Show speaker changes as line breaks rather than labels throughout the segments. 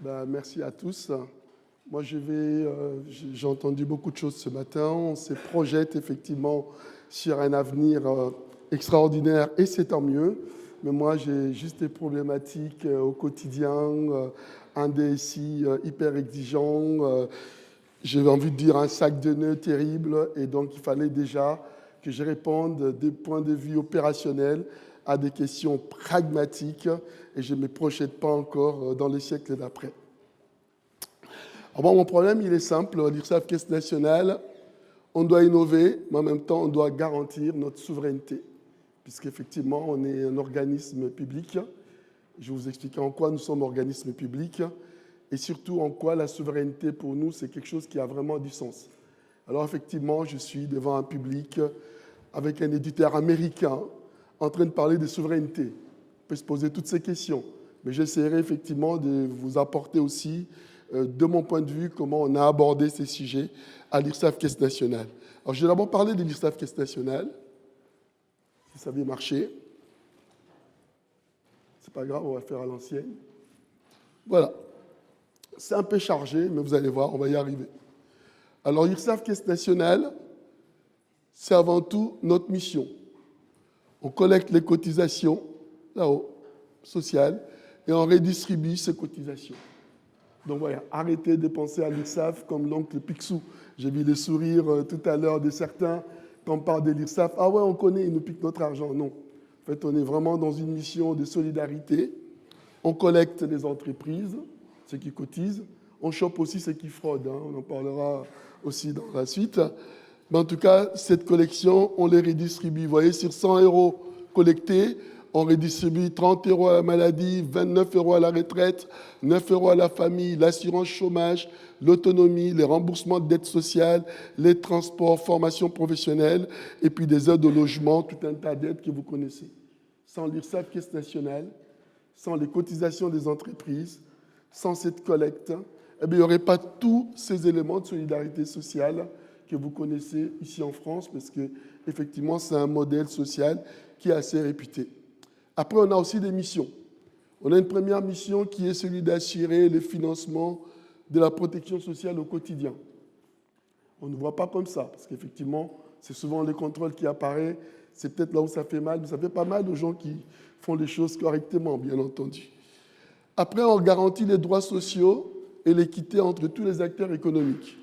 Merci à tous. Moi, j'ai entendu beaucoup de choses ce matin. On se projette effectivement sur un avenir extraordinaire et c'est tant mieux. Mais moi, j'ai juste des problématiques au quotidien, un DSI hyper exigeant. J'ai envie de dire un sac de nœuds terrible. Et donc, il fallait déjà que je réponde des points de vue opérationnels à des questions pragmatiques. Et je ne me projette pas encore dans les siècles d'après. Mon problème, il est simple. L'URSSAF Caisse nationale, on doit innover, mais en même temps, on doit garantir notre souveraineté. Puisqu'effectivement, on est un organisme public. Je vais vous expliquer en quoi nous sommes organisme public et surtout en quoi la souveraineté pour nous, c'est quelque chose qui a vraiment du sens. Alors effectivement, je suis devant un public avec un éditeur américain en train de parler de souveraineté. On peut se poser toutes ces questions, mais j'essaierai effectivement de vous apporter aussi, de mon point de vue, comment on a abordé ces sujets à l'URSSAF Caisse nationale. Alors je vais d'abord parler de l'URSSAF Caisse nationale, si ça vient marcher. C'est pas grave, on va faire à l'ancienne. Voilà. C'est un peu chargé, mais vous allez voir, on va y arriver. Alors, l'URSSAF Caisse nationale, c'est avant tout notre mission. On collecte les cotisations, là-haut, sociales, et on redistribue ces cotisations. Donc voilà, arrêtez de penser à l'URSSAF comme l'oncle Picsou. J'ai vu les sourires tout à l'heure de certains quand on parle de l'URSSAF. Ah ouais, on connaît, ils nous piquent notre argent. Non. En fait, on est vraiment dans une mission de solidarité. On collecte les entreprises, ceux qui cotisent. On chope aussi ceux qui fraudent. On en parlera aussi dans la suite. Mais en tout cas, cette collection, on les redistribue. Vous voyez, sur 100 € collectés, on redistribue 30 € à la maladie, 29 € à la retraite, 9 € à la famille, l'assurance chômage, l'autonomie, les remboursements de dettes sociales, les transports, formation professionnelle, et puis des aides au logement, tout un tas d'aides que vous connaissez. Sans l'URSSAF Caisse nationale, sans les cotisations des entreprises, sans cette collecte, il n'y aurait pas tous ces éléments de solidarité sociale que vous connaissez ici en France, parce qu'effectivement, c'est un modèle social qui est assez réputé. Après, on a aussi des missions. On a une première mission qui est celui d'assurer le financement de la protection sociale au quotidien. On ne voit pas comme ça, parce qu'effectivement, c'est souvent le contrôle qui apparaît. C'est peut-être là où ça fait mal, mais ça fait pas mal aux gens qui font les choses correctement, bien entendu. Après, on garantit les droits sociaux et l'équité entre tous les acteurs économiques.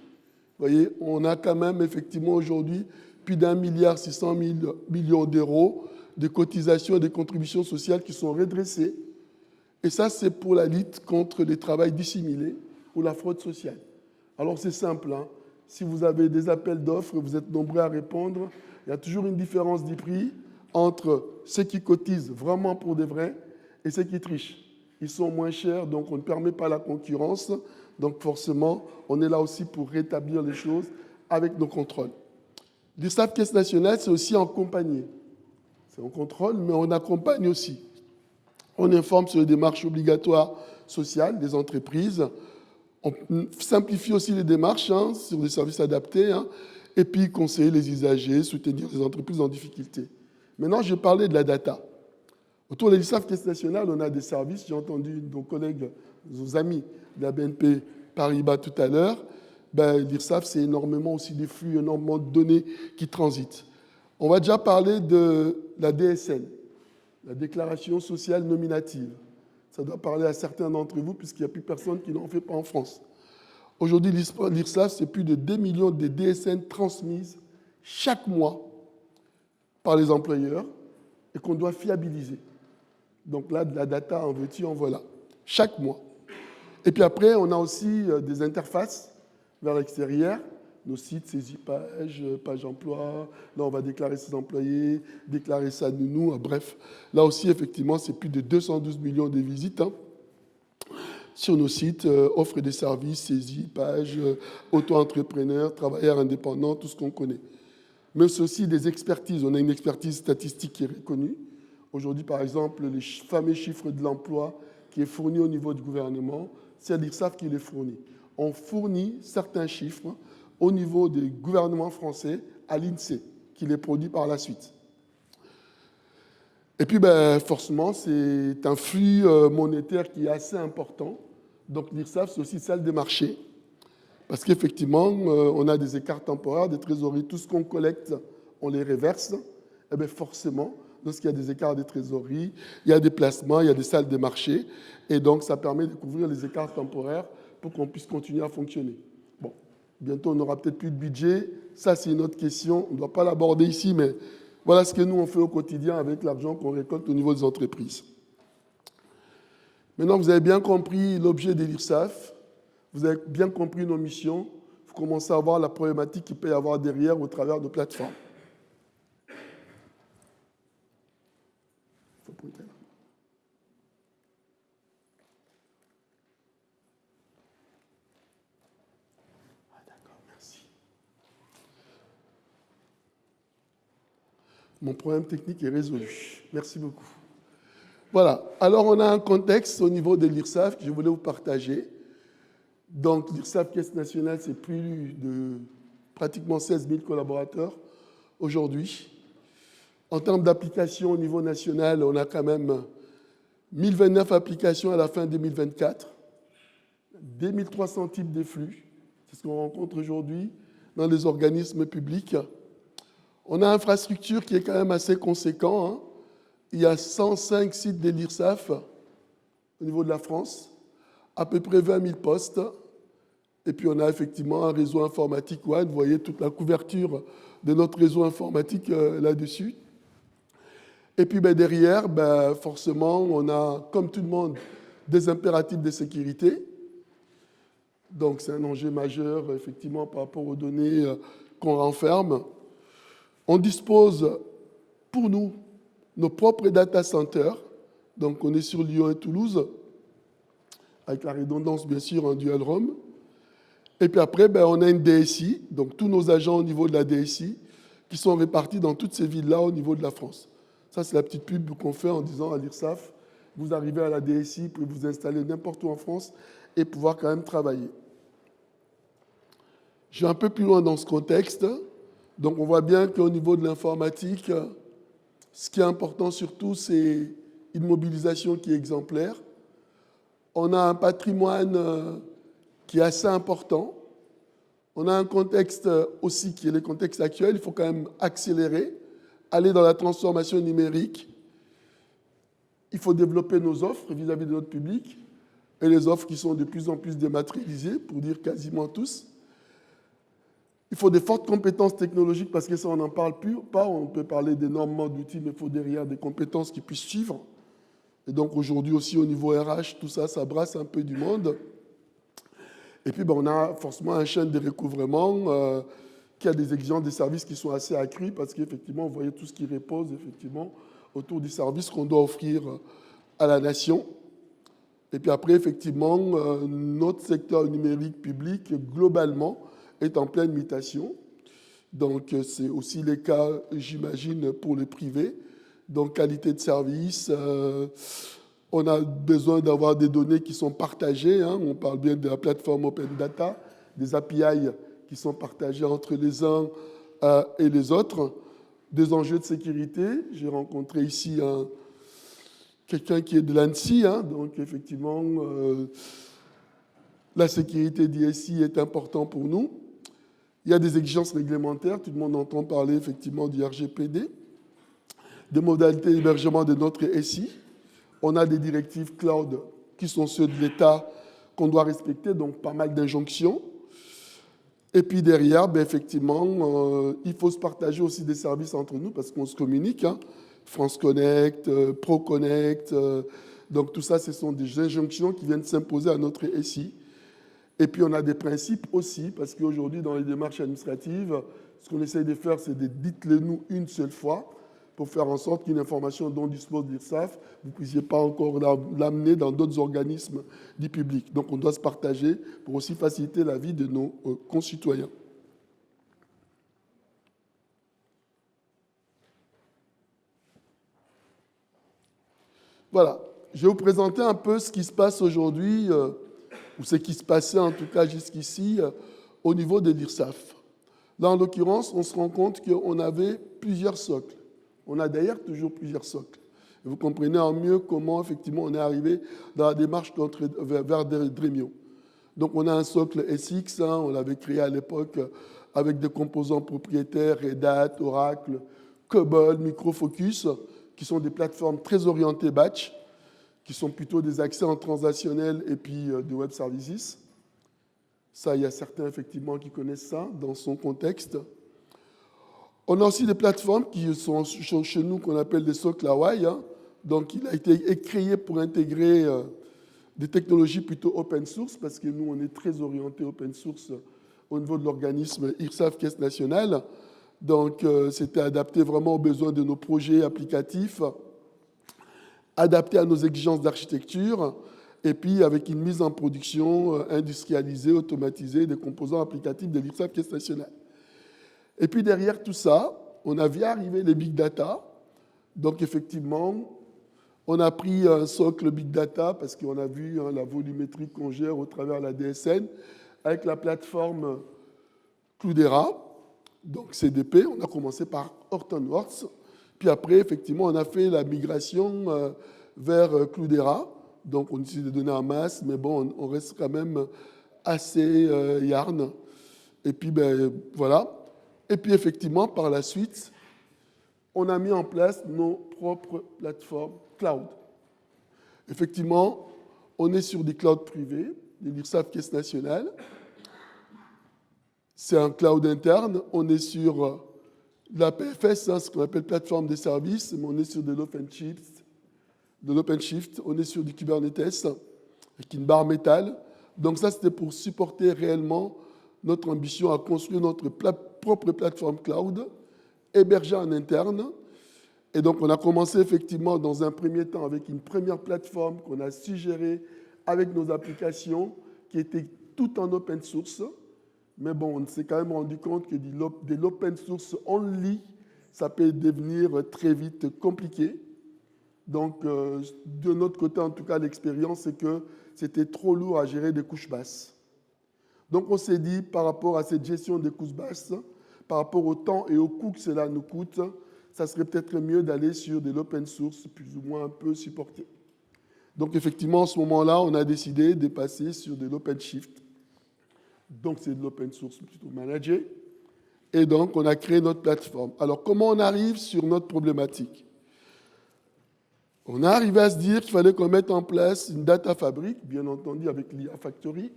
Vous voyez, on a quand même effectivement aujourd'hui plus d'1,6 milliard d'euros de cotisations et de contributions sociales qui sont redressées. Et ça, c'est pour la lutte contre le travail dissimulé ou la fraude sociale. Alors c'est simple, si vous avez des appels d'offres, vous êtes nombreux à répondre, il y a toujours une différence de prix entre ceux qui cotisent vraiment pour de vrai et ceux qui trichent. Ils sont moins chers, donc on ne permet pas la concurrence. Donc forcément, on est là aussi pour rétablir les choses avec nos contrôles. L'URSSAF Caisse nationale, c'est aussi accompagner. C'est un contrôle, mais on accompagne aussi. On informe sur les démarches obligatoires sociales des entreprises. On simplifie aussi les démarches sur des services adaptés. Et puis conseiller les usagers, soutenir les entreprises en difficulté. Maintenant, je vais parler de la data. Autour de l'URSSAF Caisse nationale, on a des services. J'ai entendu nos collègues, nos amis de la BNP Paribas tout à l'heure. L'URSSAF, c'est énormément aussi des flux, énormément de données qui transitent. On va déjà parler de la DSN, la déclaration sociale nominative. Ça doit parler à certains d'entre vous, puisqu'il n'y a plus personne qui n'en fait pas en France. Aujourd'hui, l'URSSAF, c'est plus de 2 millions de DSN transmises chaque mois par les employeurs et qu'on doit fiabiliser. Donc là, de la data, en veux-tu, en voilà, chaque mois. Et puis après, on a aussi des interfaces vers l'extérieur, nos sites, saisie page, page emploi, là on va déclarer ses employés, déclarer ça de nous, bref. Là aussi, effectivement, c'est plus de 212 millions de visites sur nos sites, offre des services, saisie page, auto-entrepreneurs, travailleurs indépendants, tout ce qu'on connaît. Mais c'est aussi des expertises. On a une expertise statistique qui est reconnue. Aujourd'hui, par exemple, les fameux chiffres de l'emploi qui est fourni au niveau du gouvernement, c'est l'URSSAF qui les fournit. On fournit certains chiffres au niveau du gouvernement français à l'INSEE, qui les produit par la suite. Et puis, forcément, c'est un flux monétaire qui est assez important. Donc l'IRSAF, c'est aussi salle des marchés. Parce qu'effectivement, on a des écarts temporaires, des trésoreries. Tout ce qu'on collecte, on les reverse. Et bien forcément, lorsqu'il y a des écarts de trésorerie, il y a des placements, il y a des salles des marchés. Et donc, ça permet de couvrir les écarts temporaires pour qu'on puisse continuer à fonctionner. Bon, bientôt, on n'aura peut-être plus de budget. Ça, c'est une autre question. On ne doit pas l'aborder ici, mais voilà ce que nous, on fait au quotidien avec l'argent qu'on récolte au niveau des entreprises. Maintenant, vous avez bien compris l'objet de l'IRSAF. Vous avez bien compris nos missions. Vous commencez à voir la problématique qu'il peut y avoir derrière au travers de plateformes. Il faut pointer là. Ah, d'accord, merci. Mon problème technique est résolu. Merci beaucoup. Voilà. Alors, on a un contexte au niveau de l'IRSAF que je voulais vous partager. Donc, l'IRSAF Caisse nationale, c'est plus de pratiquement 16 000 collaborateurs aujourd'hui. En termes d'applications au niveau national, on a quand même 1029 applications à la fin 2024, 2300 types de flux. C'est ce qu'on rencontre aujourd'hui dans les organismes publics. On a une infrastructure qui est quand même assez conséquente. Hein. Il y a 105 sites de l'IRSAF au niveau de la France, à peu près 20 000 postes. Et puis, on a effectivement un réseau informatique WAN. Vous voyez toute la couverture de notre réseau informatique là-dessus. Et puis, derrière, forcément, on a, comme tout le monde, des impératifs de sécurité. Donc, c'est un enjeu majeur, effectivement, par rapport aux données qu'on renferme. On dispose, pour nous, nos propres data centers. Donc, on est sur Lyon et Toulouse, avec la redondance, bien sûr, en dual roam. Et puis après, on a une DSI, donc tous nos agents au niveau de la DSI, qui sont répartis dans toutes ces villes-là au niveau de la France. Ça, c'est la petite pub qu'on fait en disant à l'IRSAF, vous arrivez à la DSI, vous pouvez vous installer n'importe où en France et pouvoir quand même travailler. Je vais un peu plus loin dans ce contexte. Donc, on voit bien qu'au niveau de l'informatique, ce qui est important surtout, c'est une mobilisation qui est exemplaire. On a un patrimoine qui est assez important. On a un contexte aussi qui est le contexte actuel. Il faut quand même accélérer, aller dans la transformation numérique. Il faut développer nos offres vis-à-vis de notre public et les offres qui sont de plus en plus dématérialisées, pour dire quasiment tous. Il faut des fortes compétences technologiques parce que ça, on n'en parle plus pas. On peut parler d'énormément d'outils, mais il faut derrière des compétences qui puissent suivre. Et donc aujourd'hui aussi au niveau RH, tout ça, ça brasse un peu du monde. Et puis on a forcément un chaîne de recouvrement qui a des exigences des services qui sont assez accrues parce qu'effectivement, vous voyez tout ce qui repose effectivement autour du service qu'on doit offrir à la nation. Et puis après, effectivement, notre secteur numérique public, globalement, est en pleine mutation. Donc, c'est aussi le cas, j'imagine, pour le privé. Donc, qualité de service, on a besoin d'avoir des données qui sont partagées. Hein. On parle bien de la plateforme Open Data, des API qui sont partagés entre les uns et les autres. Des enjeux de sécurité. J'ai rencontré ici quelqu'un qui est de l'ANSSI. Hein. Donc, effectivement, la sécurité d'ISI est importante pour nous. Il y a des exigences réglementaires, tout le monde entend parler effectivement du RGPD, des modalités d'hébergement de notre SI. On a des directives cloud qui sont ceux de l'État qu'on doit respecter, donc pas mal d'injonctions. Et puis derrière, effectivement, il faut se partager aussi des services entre nous parce qu'on se communique. Hein. France Connect, ProConnect, donc tout ça, ce sont des injonctions qui viennent s'imposer à notre SI. Et puis, on a des principes aussi, parce qu'aujourd'hui, dans les démarches administratives, ce qu'on essaye de faire, c'est de dites-le nous une seule fois pour faire en sorte qu'une information dont dispose l'IRSAF, vous ne puissiez pas encore l'amener dans d'autres organismes du public. Donc, on doit se partager pour aussi faciliter la vie de nos concitoyens. Voilà. Je vais vous présenter un peu ce qui se passe aujourd'hui ou ce qui se passait en tout cas jusqu'ici au niveau de l'IRSAF. Là, en l'occurrence, on se rend compte qu'on avait plusieurs socles. On a d'ailleurs toujours plusieurs socles. Et vous comprenez en mieux comment, effectivement, on est arrivé dans la démarche vers Dremio. Donc, on a un socle SX, hein, on l'avait créé à l'époque avec des composants propriétaires, Red Hat, Oracle, COBOL, Microfocus, qui sont des plateformes très orientées batch, qui sont plutôt des accès en transactionnel et puis de web services. Ça, il y a certains, effectivement, qui connaissent ça dans son contexte. On a aussi des plateformes qui sont chez nous qu'on appelle des socles Hawaii. Hein. Donc, il a été créé pour intégrer des technologies plutôt open source, parce que nous, on est très orienté open source au niveau de l'organisme IRSAF Caisse Nationale. Donc, c'était adapté vraiment aux besoins de nos projets applicatifs, adapté à nos exigences d'architecture, et puis avec une mise en production industrialisée, automatisée des composants applicatifs de l'IRSAF Caisse Nationale. Et puis derrière tout ça, on a vu arriver les big data. Donc, effectivement, on a pris un socle big data parce qu'on a vu la volumétrie qu'on gère au travers de la DSN avec la plateforme Cloudera, donc CDP. On a commencé par Hortonworks. Puis après, effectivement, on a fait la migration vers Cloudera. Donc, on utilise des données en masse, mais bon, on reste quand même assez yarn. Et puis, ben, voilà. Et puis, effectivement, par la suite, on a mis en place nos propres plateformes cloud. Effectivement, on est sur des clouds privés, de l'IRSAF Caisse Nationale. C'est un cloud interne. On est sur la PFS, hein, ce qu'on appelle plateforme des services, mais on est sur de l'OpenShift. On est sur du Kubernetes avec une barre métal. Donc ça, c'était pour supporter réellement notre ambition à construire notre propre plateforme cloud, hébergée en interne. Et donc, on a commencé effectivement dans un premier temps avec une première plateforme qu'on a suggérée avec nos applications qui était tout en open source. Mais bon, on s'est quand même rendu compte que de l'open source only, ça peut devenir très vite compliqué. Donc, de notre côté, en tout cas, l'expérience, c'est que c'était trop lourd à gérer des couches basses. Donc, on s'est dit, par rapport à cette gestion des couches basses, par rapport au temps et au coût que cela nous coûte, ça serait peut-être mieux d'aller sur de l'open source plus ou moins un peu supporté. Donc, effectivement, en ce moment-là, on a décidé de passer sur de l'OpenShift. Donc, c'est de l'open source plutôt managé. Et donc, on a créé notre plateforme. Alors, comment on arrive sur notre problématique? On est arrivé à se dire qu'il fallait qu'on mette en place une data fabric, bien entendu avec l'IA Factory,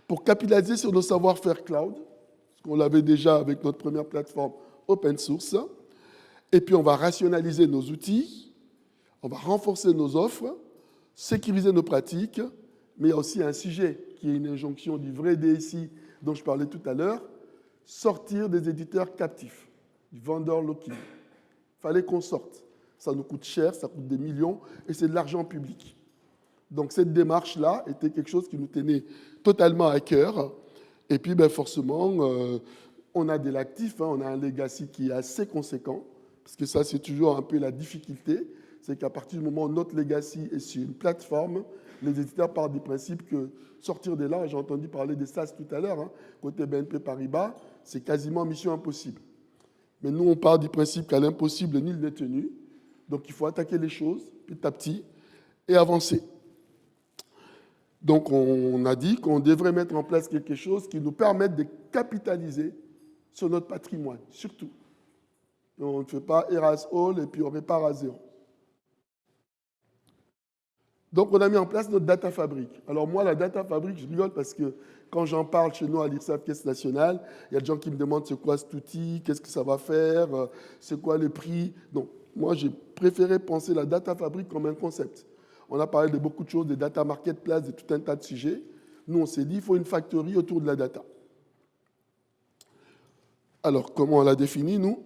pour capitaliser sur nos savoir-faire cloud, parce qu'on l'avait déjà avec notre première plateforme open source. Et puis, on va rationaliser nos outils, on va renforcer nos offres, sécuriser nos pratiques, mais il y a aussi un sujet qui est une injonction du vrai DSI dont je parlais tout à l'heure, sortir des éditeurs captifs, du vendor lock-in. Il fallait qu'on sorte. Ça nous coûte cher, ça coûte des millions, et c'est de l'argent public. Donc cette démarche-là était quelque chose qui nous tenait totalement à cœur. Et puis ben, forcément, on a de l'actif, hein, on a un legacy qui est assez conséquent, parce que ça c'est toujours un peu la difficulté, c'est qu'à partir du moment où notre legacy est sur une plateforme, les éditeurs partent du principe que sortir de là, j'ai entendu parler des SaaS tout à l'heure, hein, côté BNP Paribas, c'est quasiment mission impossible. Mais nous, on part du principe qu'à l'impossible, nul n'est tenu. Donc, il faut attaquer les choses petit à petit et avancer. Donc, on a dit qu'on devrait mettre en place quelque chose qui nous permette de capitaliser sur notre patrimoine, surtout. On ne fait pas Eras All et puis on répare à zéro. Donc, on a mis en place notre data fabric. Alors, moi, la data fabric, je rigole parce que quand j'en parle chez nous à l'IRSAF Caisse Nationale, il y a des gens qui me demandent c'est quoi cet outil, qu'est-ce que ça va faire, c'est quoi le prix. Donc, moi, j'ai préféré penser la data fabric comme un concept. On a parlé de beaucoup de choses, de data marketplace, de tout un tas de sujets. Nous, on s'est dit, il faut une factory autour de la data. Alors, comment on l'a défini, nous?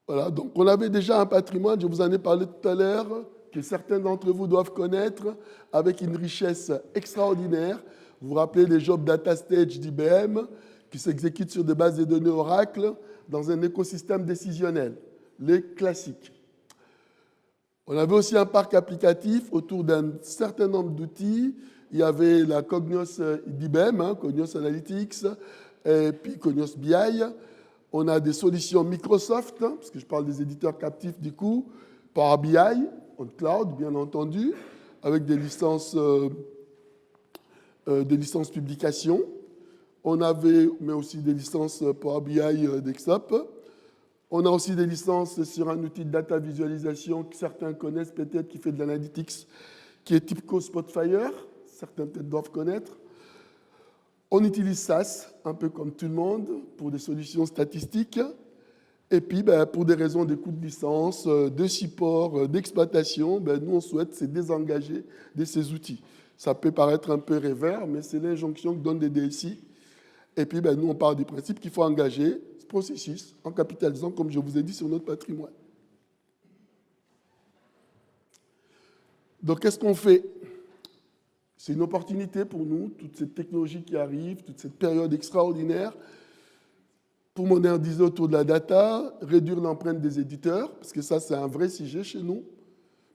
Voilà, donc on avait déjà un patrimoine, je vous en ai parlé tout à l'heure, que certains d'entre vous doivent connaître, avec une richesse extraordinaire. Vous vous rappelez des Job Data Stage d'IBM, qui s'exécutent sur des bases de données Oracle, dans un écosystème décisionnel, les classiques. On avait aussi un parc applicatif autour d'un certain nombre d'outils. Il y avait la Cognos d'IBM, hein, Cognos Analytics, et puis Cognos BI. On a des solutions Microsoft, hein, parce que je parle des éditeurs captifs du coup, Power BI, on cloud, bien entendu, avec des licences publication. On avait, mais aussi des licences Power BI Desktop. On a aussi des licences sur un outil de data visualisation que certains connaissent peut-être, qui fait de l'analytics, qui est TIBCO Spotfire. Certains peut-être doivent connaître. On utilise SAS, un peu comme tout le monde, pour des solutions statistiques. Et puis, pour des raisons de coûts de licence, de support, d'exploitation, nous, on souhaite se désengager de ces outils. Ça peut paraître un peu rêveur, mais c'est l'injonction que donnent les DSI. Et puis, nous, on part du principe qu'il faut engager ce processus en capitalisant, comme je vous ai dit, sur notre patrimoine. Donc, qu'est-ce qu'on fait? C'est une opportunité pour nous, toute cette technologie qui arrive, toute cette période extraordinaire, pour moderniser autour de la data, réduire l'empreinte des éditeurs, parce que ça, c'est un vrai sujet chez nous.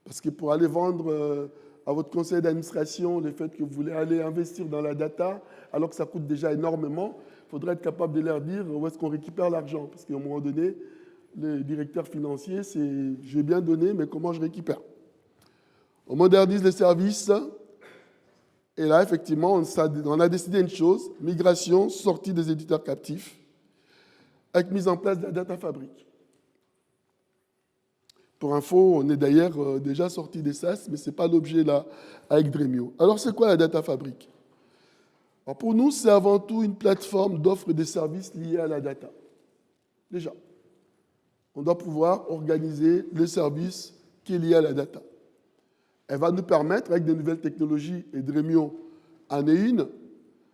Parce que pour aller vendre à votre conseil d'administration le fait que vous voulez aller investir dans la data, alors que ça coûte déjà énormément, il faudrait être capable de leur dire où est-ce qu'on récupère l'argent. Parce qu'à un moment donné, le directeur financier, c'est « je vais bien donner, mais comment je récupère ?» On modernise les services. Et là, effectivement, on a décidé une chose, migration, sortie des éditeurs captifs, avec mise en place de la Data Fabric. Pour info, on est d'ailleurs déjà sorti des SAS, mais ce n'est pas l'objet là avec Dremio. Alors, c'est quoi la Data Fabric? Alors, pour nous, c'est avant tout une plateforme d'offre de services liés à la data. Déjà, on doit pouvoir organiser le service qui est lié à la data. Elle va nous permettre, avec de nouvelles technologies, et Dremio en est une,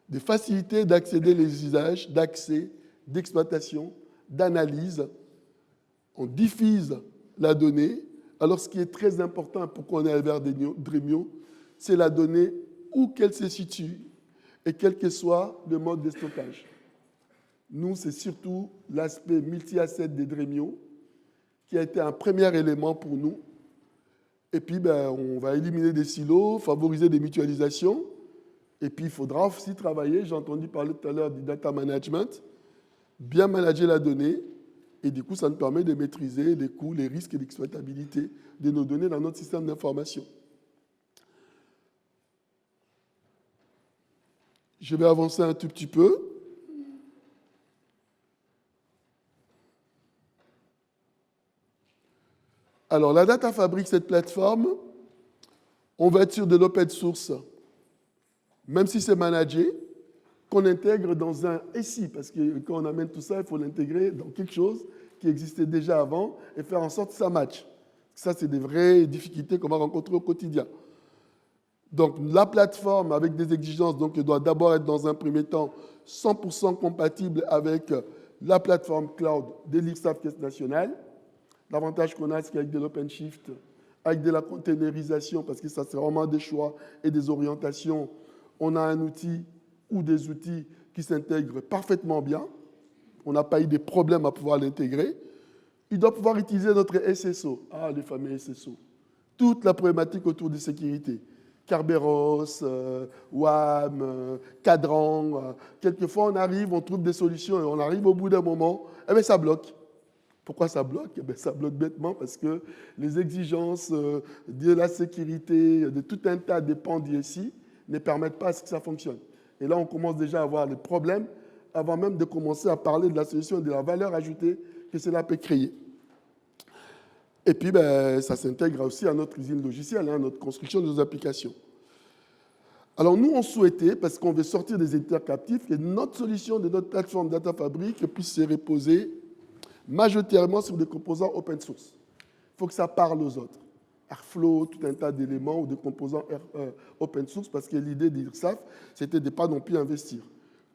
de faciliter d'accéder les usages, d'accès, d'exploitation, d'analyse. On diffuse la donnée. Alors, ce qui est très important, pourquoi on est vers Dremio, c'est la donnée où qu'elle se situe et quel que soit le mode de stockage. Nous, c'est surtout l'aspect multi-asset de Dremio qui a été un premier élément pour nous. Et puis, on va éliminer des silos, favoriser des mutualisations. Et puis, il faudra aussi travailler, j'ai entendu parler tout à l'heure du data management, bien manager la donnée. Et du coup, ça nous permet de maîtriser les coûts, les risques et l'exploitabilité de nos données dans notre système d'information. Je vais avancer un tout petit peu. Alors, la Data Fabric, cette plateforme, on va être sur de l'open source, même si c'est managé, qu'on intègre dans un SI, parce que quand on amène tout ça, il faut l'intégrer dans quelque chose qui existait déjà avant et faire en sorte que ça matche. Ça, c'est des vraies difficultés qu'on va rencontrer au quotidien. Donc, la plateforme, avec des exigences, donc, elle doit d'abord être, dans un premier temps, 100% compatible avec la plateforme cloud de l'IRSAF Caisse nationale. L'avantage qu'on a, c'est qu'avec de l'OpenShift, avec de la containerisation, parce que ça, c'est vraiment des choix et des orientations, on a un outil ou des outils qui s'intègrent parfaitement bien. On n'a pas eu de problème à pouvoir l'intégrer. Il doit pouvoir utiliser notre SSO. Ah, les fameux SSO. Toute la problématique autour de sécurité. Kerberos, WAM, Cadran. Quelquefois, on arrive, on trouve des solutions et on arrive au bout d'un moment, eh bien, ça bloque. Pourquoi ça bloque? Eh bien, ça bloque bêtement parce que les exigences de la sécurité, de tout un tas de pans d'ici, ne permettent pas à ce que ça fonctionne. Et là, on commence déjà à avoir des problèmes avant même de commencer à parler de la solution et de la valeur ajoutée que cela peut créer. Et puis, ça s'intègre aussi à notre usine logicielle, à notre construction de nos applications. Alors, nous, on souhaitait, parce qu'on veut sortir des éditeurs captifs, que notre solution de notre plateforme Data Fabric puisse se reposer majoritairement sur des composants open source. Il faut que ça parle aux autres. Airflow, tout un tas d'éléments ou de composants open source, parce que l'idée d'IRSAF, c'était de ne pas non plus investir.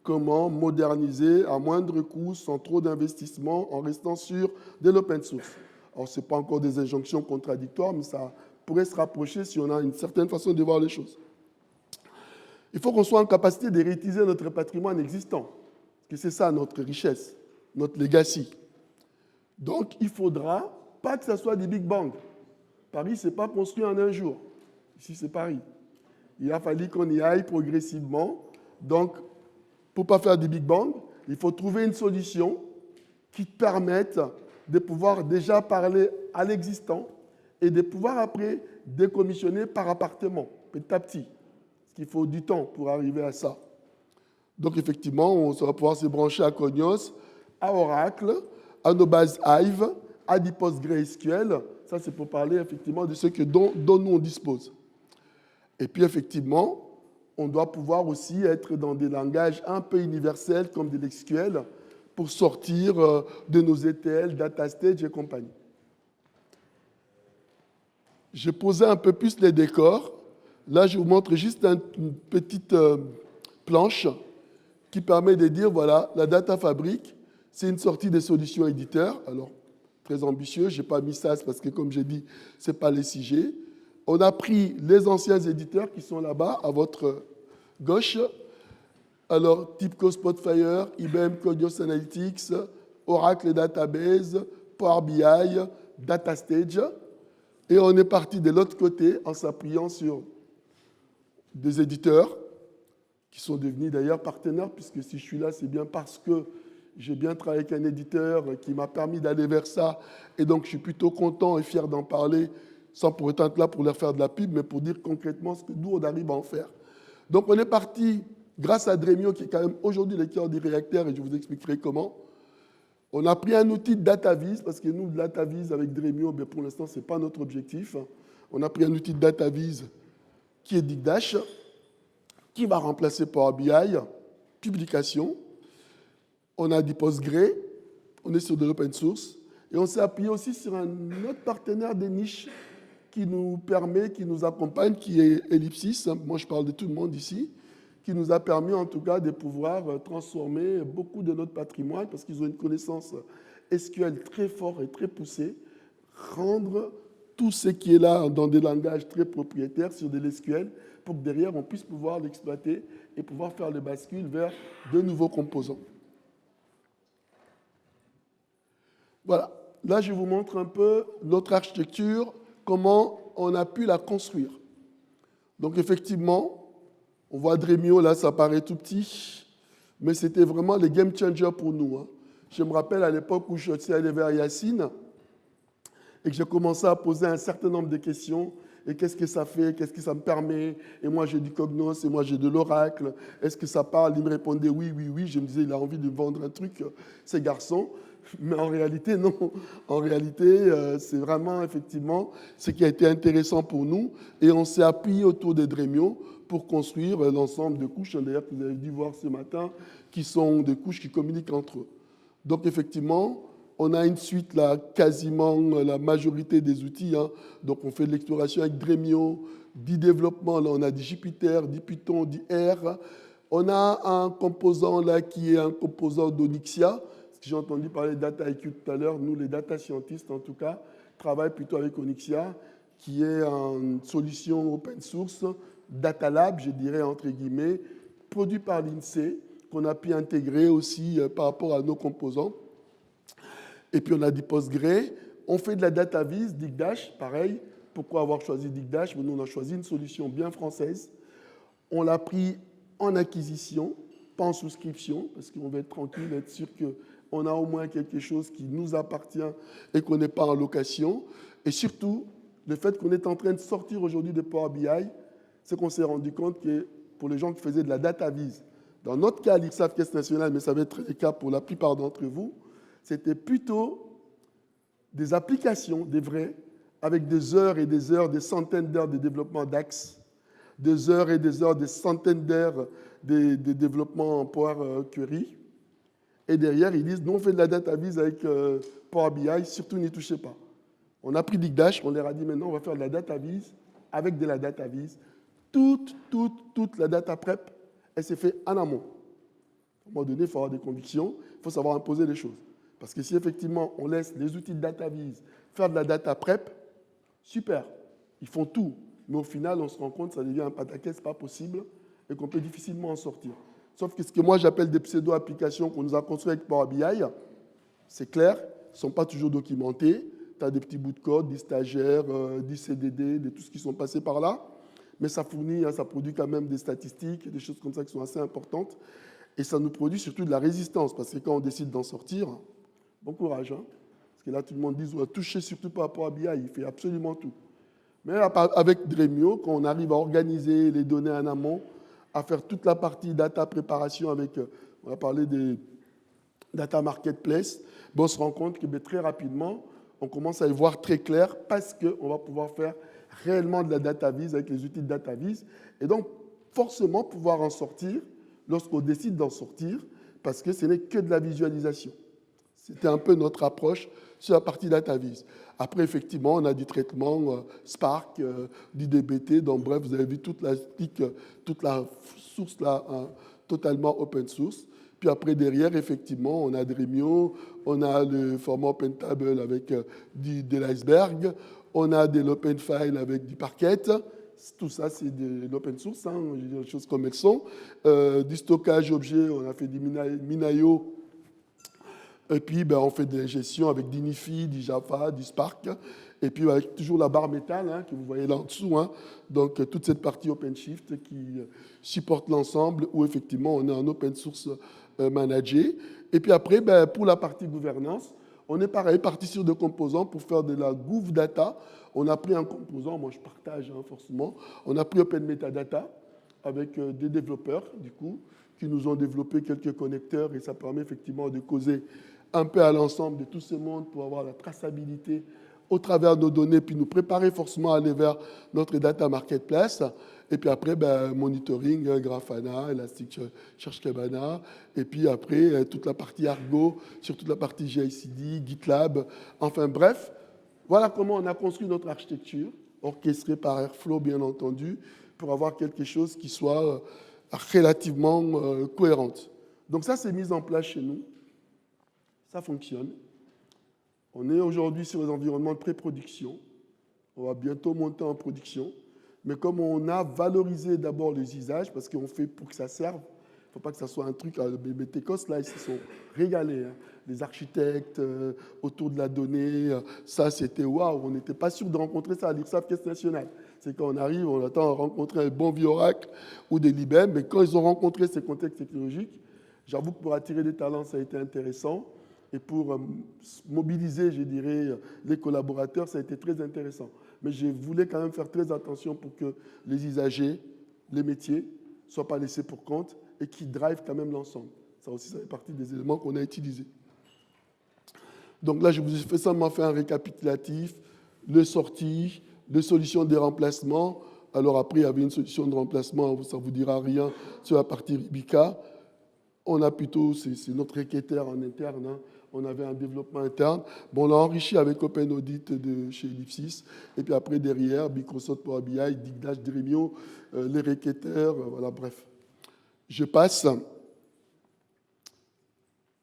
Comment moderniser à moindre coût, sans trop d'investissement, en restant sur de l'open source. Alors, ce n'est pas encore des injonctions contradictoires, mais ça pourrait se rapprocher si on a une certaine façon de voir les choses. Il faut qu'on soit en capacité de réutiliser notre patrimoine existant, parce que c'est ça notre richesse, notre legacy. Donc, il ne faudra pas que ce soit des big bangs. Paris, ce n'est pas construit en un jour. Ici, c'est Paris. Il a fallu qu'on y aille progressivement. Donc, pour ne pas faire des big bangs, il faut trouver une solution qui permette de pouvoir déjà parler à l'existant et de pouvoir après décommissionner par appartement, petit à petit. Parce qu'il faut du temps pour arriver à ça. Donc effectivement, on va pouvoir se brancher à Cognos, à Oracle, à nos bases Hive, à du PostgreSQL. Ça, c'est pour parler effectivement de ce dont nous on dispose. Et puis effectivement, on doit pouvoir aussi être dans des langages un peu universels comme de l'SQL pour sortir de nos ETL, DataStage et compagnie. J'ai posé un peu plus les décors. Là, je vous montre juste une petite planche qui permet de dire, voilà, la Data Fabric, c'est une sortie des solutions éditeurs. Alors, très ambitieux, je n'ai pas mis ça parce que, comme j'ai dit, ce n'est pas les SIG. On a pris les anciens éditeurs qui sont là-bas, à votre gauche. Alors, TIBCO Spotfire, IBM Cognos Analytics, Oracle Database, Power BI, DataStage. Et on est parti de l'autre côté en s'appuyant sur des éditeurs qui sont devenus d'ailleurs partenaires, puisque si je suis là, c'est bien parce que j'ai bien travaillé avec un éditeur qui m'a permis d'aller vers ça. Et donc, je suis plutôt content et fier d'en parler, sans pour autant être là pour leur faire de la pub, mais pour dire concrètement ce que nous, on arrive à en faire. Donc, on est parti, grâce à Dremio, qui est quand même aujourd'hui le cœur du réacteur, et je vous expliquerai comment. On a pris un outil de DataVis, parce que nous, DataVis avec Dremio, ben pour l'instant, ce n'est pas notre objectif. On a pris un outil de DataVis qui est Digdash, qui va remplacer Power BI, publication. On a du Postgre, on est sur de l'open source, et on s'est appuyé aussi sur un autre partenaire de niche qui nous permet, qui nous accompagne, qui est Ellipsis. Moi, je parle de tout le monde ici, qui nous a permis en tout cas de pouvoir transformer beaucoup de notre patrimoine, parce qu'ils ont une connaissance SQL très forte et très poussée, rendre tout ce qui est là dans des langages très propriétaires sur de l'SQL, pour que derrière, on puisse pouvoir l'exploiter et pouvoir faire le bascule vers de nouveaux composants. Voilà. Là, je vous montre un peu notre architecture, comment on a pu la construire. Donc, effectivement, on voit Dremio, là, ça paraît tout petit, mais c'était vraiment le game changer pour nous. Hein. Je me rappelle à l'époque où je suis allé vers Yacine et que j'ai commencé à poser un certain nombre de questions. Et qu'est-ce que ça fait? Qu'est-ce que ça me permet? Et moi, j'ai du Cognos, et moi, j'ai de l'Oracle. Est-ce que ça parle? Il me répondait oui, oui, oui. Je me disais, il a envie de vendre un truc, ces garçons. Mais en réalité, non. En réalité, c'est vraiment, effectivement, ce qui a été intéressant pour nous. Et on s'est appuyé autour de Dremio pour construire l'ensemble de couches, d'ailleurs, que vous avez dû voir ce matin, qui sont des couches qui communiquent entre eux. Donc, effectivement, on a une suite, là, quasiment la majorité des outils. Hein. Donc, on fait de l'exploration avec Dremio, du développement. Là, on a du Jupyter, du Python, du R. On a un composant, là, qui est un composant d'Onyxia. J'ai entendu parler de DataIQ tout à l'heure. Nous, les data scientists, en tout cas, travaillent plutôt avec Onyxia, qui est une solution open source, Data Lab, je dirais, entre guillemets, produit par l'INSEE, qu'on a pu intégrer aussi par rapport à nos composants. Et puis, on a du Postgre. On fait de la DataVis, Digdash, pareil. Pourquoi avoir choisi Digdash? Nous, on a choisi une solution bien française. On l'a pris en acquisition, pas en souscription, parce qu'on veut être tranquille, être sûr qu'on a au moins quelque chose qui nous appartient et qu'on n'est pas en location. Et surtout, le fait qu'on est en train de sortir aujourd'hui de Power BI, c'est qu'on s'est rendu compte que pour les gens qui faisaient de la DataVis, dans notre cas, l'IRSAF Caisse nationale, mais ça va être le cas pour la plupart d'entre vous, c'était plutôt des applications, des vraies, avec des heures et des heures, des centaines d'heures de développement d'Axe, des heures et des heures, des centaines d'heures de développement en Power Query. Et derrière, ils disent, nous, on fait de la DataVis avec Power BI, surtout n'y touchez pas. On a pris Digdash, on leur a dit, maintenant, on va faire de la DataVis avec de la DataVis. Toute la data prep, elle s'est faite en amont. À un moment donné, il faut avoir des convictions, il faut savoir imposer les choses. Parce que si effectivement on laisse les outils de DataVis faire de la data prep, super, ils font tout. Mais au final, on se rend compte que ça devient un pataquès pas possible et qu'on peut difficilement en sortir. Sauf que ce que moi j'appelle des pseudo-applications qu'on nous a construites avec Power BI, c'est clair, ils ne sont pas toujours documentés. Tu as des petits bouts de code, des stagiaires, des CDD, de tout ce qui sont passés par là. Mais ça fournit, ça produit quand même des statistiques, des choses comme ça qui sont assez importantes. Et ça nous produit surtout de la résistance, parce que quand on décide d'en sortir, bon courage. Hein. Parce que là, tout le monde dit, touchez surtout par rapport à BI, il fait absolument tout. Mais avec Dremio, quand on arrive à organiser les données en amont, à faire toute la partie data préparation avec, on va parler des data marketplace, on se rend compte que très rapidement, on commence à y voir très clair parce qu'on va pouvoir faire réellement de la data vise avec les outils de data vise et donc forcément pouvoir en sortir lorsqu'on décide d'en sortir parce que ce n'est que de la visualisation. C'était un peu notre approche sur la partie data vise. Après, effectivement, on a du traitement Spark, du DBT, donc bref, vous avez vu toute la source là, totalement open source. Puis après, derrière, effectivement, on a Dremio, on a le format OpenTable avec de l'iceberg, on a de l'open file avec du Parquet. Tout ça, c'est de l'open source, hein, je dis les choses comme elles sont. Du stockage objet, on a fait du Minayo. Et puis, on fait de l'ingestion avec du Nifi, du Java, du Spark. Et puis, avec toujours la barre métal hein, que vous voyez là en dessous. Hein. Donc, toute cette partie OpenShift qui supporte l'ensemble où, effectivement, on est en open source managé. Et puis après, pour la partie gouvernance, on est pareil, parti sur deux composants pour faire de la Gouv Data. On a pris un composant, moi je partage hein, forcément, on a pris Open Metadata avec des développeurs, du coup, qui nous ont développé quelques connecteurs et ça permet effectivement de causer un peu à l'ensemble de tout ce monde pour avoir la traçabilité au travers de nos données, puis nous préparer forcément à aller vers notre data marketplace. Et puis après, monitoring, Grafana, Elasticsearch Kibana. Et puis après, toute la partie Argo, sur toute la partie GICD, GitLab. Enfin bref, voilà comment on a construit notre architecture, orchestrée par Airflow, bien entendu, pour avoir quelque chose qui soit relativement cohérente. Donc ça, c'est mis en place chez nous. Ça fonctionne. On est aujourd'hui sur les environnements de pré-production. On va bientôt monter en production. Mais comme on a valorisé d'abord les usages, parce qu'on fait pour que ça serve, il ne faut pas que ça soit un truc, le BBTCOS, là, ils se sont régalés. Hein. Les architectes autour de la donnée, ça, c'était waouh, on n'était pas sûr de rencontrer ça à l'IRSAF Caisse nationale. C'est quand on arrive, on attend à rencontrer un bon vieux Oracle ou des Libem, mais quand ils ont rencontré ces contextes technologiques, j'avoue que pour attirer des talents, ça a été intéressant. Et pour mobiliser, je dirais, les collaborateurs, ça a été très intéressant. Mais je voulais quand même faire très attention pour que les usagers, les métiers, ne soient pas laissés pour compte et qui drivent quand même l'ensemble. Ça aussi, ça fait partie des éléments qu'on a utilisés. Donc là, je vous ai fait seulement fait un récapitulatif, les sorties, les solutions de remplacement. Alors après, il y avait une solution de remplacement, ça ne vous dira rien, sur la partie Rubica. On a plutôt, c'est notre requêteur en interne, hein. On avait un développement interne. On l'a enrichi avec Open Audit de chez Ellipsis. Et puis après, derrière, Microsoft Power BI, Digdash, Dremio, les requêteurs, voilà, bref. Je passe.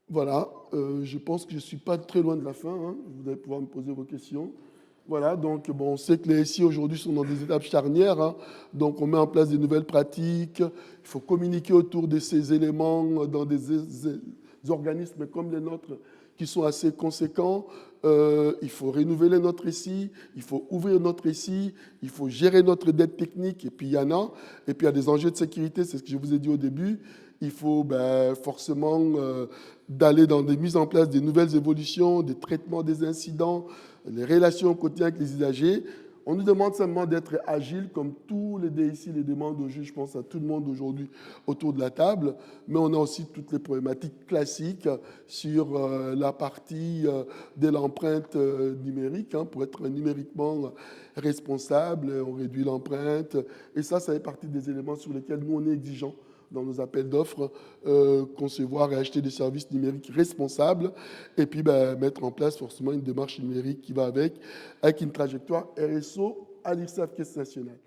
Voilà, je pense que je ne suis pas très loin de la fin. Hein. Vous allez pouvoir me poser vos questions. Voilà, donc on sait que les SI aujourd'hui sont dans des étapes charnières. Hein. Donc on met en place des nouvelles pratiques. Il faut communiquer autour de ces éléments dans des organismes comme les nôtres qui sont assez conséquents. Il faut renouveler notre SI, il faut ouvrir notre SI, il faut gérer notre dette technique, et puis il y en a. Et puis il y a des enjeux de sécurité, c'est ce que je vous ai dit au début. Il faut forcément d'aller dans des mises en place des nouvelles évolutions, des traitements des incidents, les relations au quotidien avec les usagers. On nous demande simplement d'être agile, comme tous les DSI les demandent aujourd'hui, je pense à tout le monde aujourd'hui autour de la table, mais on a aussi toutes les problématiques classiques sur la partie de l'empreinte numérique, hein, pour être numériquement responsable, on réduit l'empreinte, et ça fait partie des éléments sur lesquels nous on est exigeants dans nos appels d'offres, concevoir et acheter des services numériques responsables, et puis mettre en place forcément une démarche numérique qui va avec une trajectoire RSO à l'IRSAF Caisse nationale.